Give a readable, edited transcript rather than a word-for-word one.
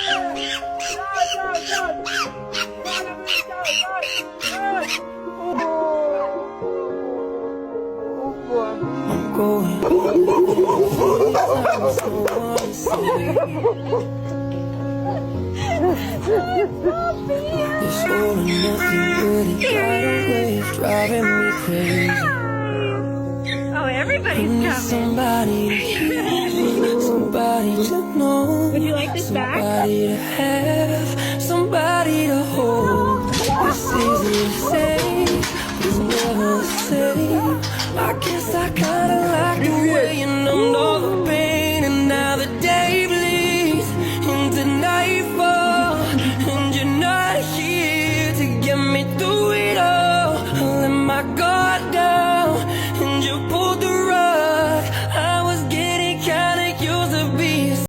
I'm going this all or nothing really got a way of driving me crazy. Oh, everybody's coming. Somebody to hear, somebody to know. Would you like this back? Somebody to have, somebody to hold.